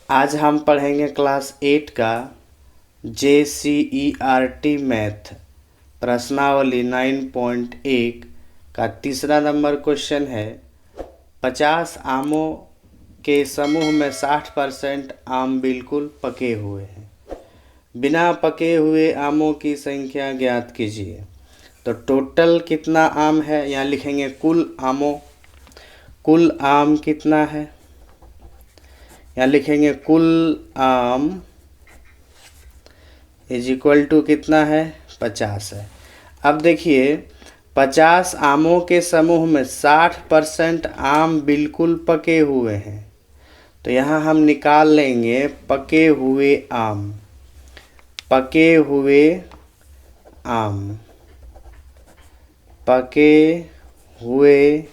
आज हम पढ़ेंगे क्लास 8 का JCERT मैथ प्रश्नावली 9.1 का तीसरा नंबर क्वेश्चन है। 50 आमों के समूह में 60% आम बिल्कुल पके हुए हैं। बिना पके हुए आमों की संख्या ज्ञात कीजिए। तो टोटल कितना आम है, यहाँ लिखेंगे कुल आम कितना है, यहाँ लिखेंगे कुल आम इज इक्वल टू कितना है, 50 है। अब देखिए 50 आमों के समूह में 60% आम बिल्कुल पके हुए हैं। तो यहाँ हम निकाल लेंगे पके हुए आम, पके हुए आम, पके हुए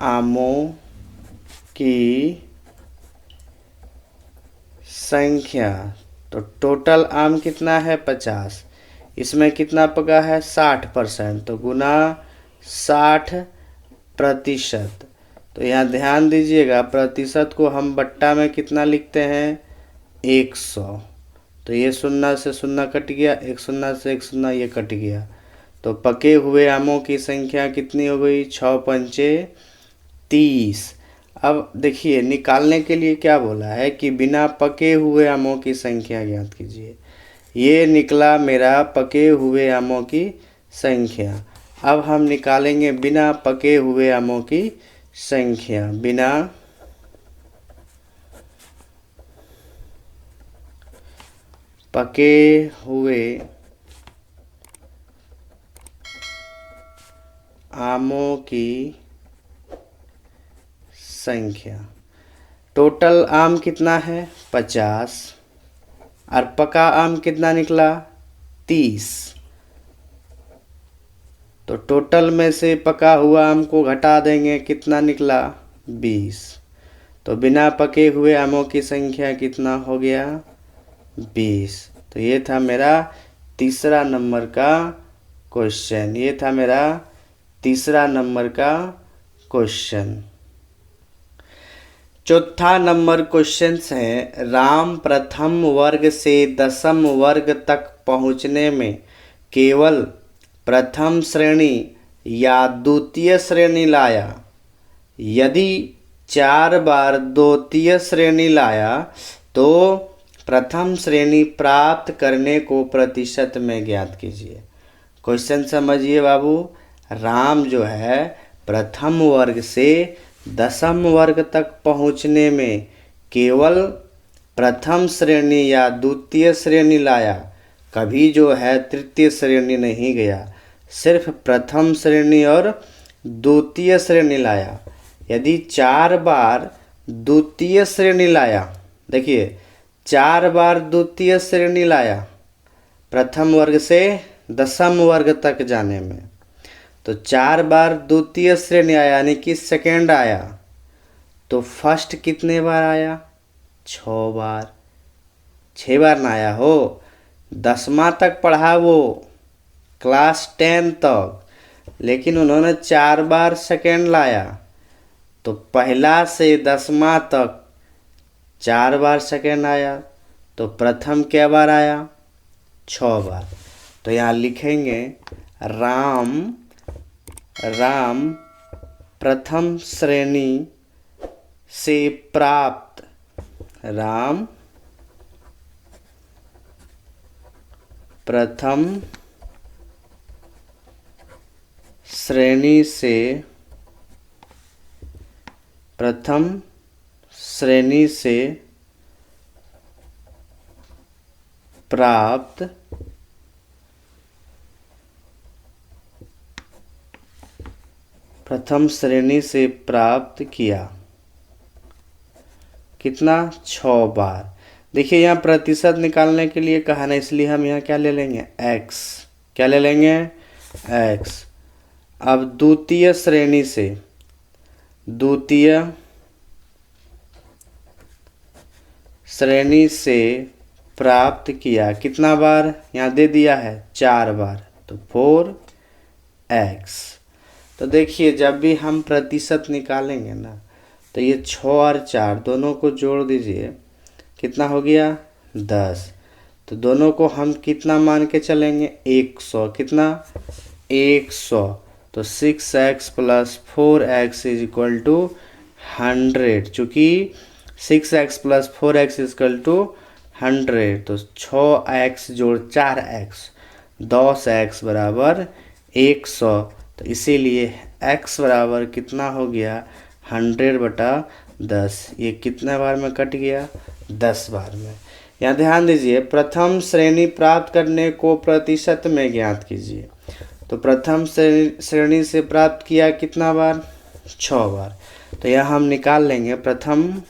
आमों की संख्या। तो टोटल आम कितना है, 50। इसमें कितना पका है, 60%। तो गुना 60%। तो यहाँ ध्यान दीजिएगा, प्रतिशत को हम बट्टा में कितना लिखते हैं, 100। तो ये शून्य से शून्य कट गया, एक शून्य से एक शून्य ये कट गया। तो पके हुए आमों की संख्या कितनी हो गई, 6 पंचे 30। अब देखिए निकालने के लिए क्या बोला है कि बिना पके हुए आमों की संख्या ज्ञात कीजिए। ये निकला मेरा पके हुए आमों की संख्या। अब हम निकालेंगे बिना पके हुए आमों की संख्या। बिना पके हुए आमों की संख्या। टोटल आम कितना है, 50, और पका आम कितना निकला, 30। तो टोटल में से पका हुआ आम को घटा देंगे, कितना निकला, 20। तो बिना पके हुए आमों की संख्या कितना हो गया, 20। तो ये था मेरा तीसरा नंबर का क्वेश्चन। ये था मेरा तीसरा नंबर का क्वेश्चन। चौथा नंबर क्वेश्चन है, राम प्रथम वर्ग से दशम वर्ग तक पहुंचने में केवल प्रथम श्रेणी या द्वितीय श्रेणी लाया। यदि 4 बार द्वितीय श्रेणी लाया तो प्रथम श्रेणी प्राप्त करने को प्रतिशत में ज्ञात कीजिए। क्वेश्चन समझिए बाबू। राम जो है प्रथम वर्ग से दशम वर्ग तक पहुंचने में केवल प्रथम श्रेणी या द्वितीय श्रेणी लाया, कभी जो है तृतीय श्रेणी नहीं गया, सिर्फ प्रथम श्रेणी और द्वितीय श्रेणी लाया। यदि 4 बार द्वितीय श्रेणी लाया, देखिए 4 बार द्वितीय श्रेणी लाया प्रथम वर्ग से दशम वर्ग तक जाने में, तो 4 बार द्वितीय श्रेणी आया यानी कि सेकेंड आया, तो फर्स्ट कितने बार आया, 6 बार। 6 बार ना आया हो, 10वां तक पढ़ा वो, क्लास 10 तक, लेकिन उन्होंने 4 बार सेकेंड लाया। तो पहला से 10वां तक 4 बार सेकेंड आया, तो प्रथम क्या बार आया, 6 बार। तो यहाँ लिखेंगे राम प्रथम श्रेणी से प्राप्त, राम प्रथम श्रेणी से प्राप्त प्रथम श्रेणी से प्राप्त किया, कितना, 6 बार। देखिए यहाँ प्रतिशत निकालने के लिए कहा ना, इसलिए हम यहाँ क्या ले लेंगे, x। क्या ले लेंगे, x। अब द्वितीय श्रेणी से प्राप्त किया, कितना बार, यहाँ दे दिया है 4 बार, तो 4x। तो देखिए जब भी हम प्रतिशत निकालेंगे ना, तो ये 6 और 4 दोनों को जोड़ दीजिए, कितना हो गया 10। तो दोनों को हम कितना मान के चलेंगे 100, कितना 100। तो 6x + 4x = 100, चूँकि 6x + 4x = 100, तो 6x + 4x 10x = 100। तो इसीलिए x बराबर कितना हो गया 100/10। ये कितने बार में कट गया 10 बार में। यहाँ ध्यान दीजिए, प्रथम श्रेणी प्राप्त करने को प्रतिशत में ज्ञात कीजिए। तो प्रथम श्रेणी से प्राप्त किया कितना बार 6 बार। तो यह हम निकाल लेंगे, प्रथम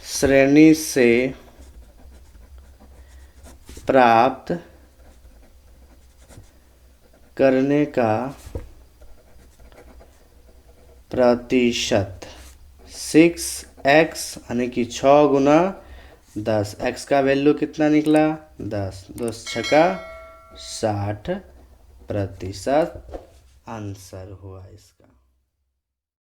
श्रेणी से प्राप्त करने का प्रतिशत 6x यानी कि 6 गुना 10। x का वैल्यू कितना निकला 10, 2 छक्का 60% आंसर हुआ इसका।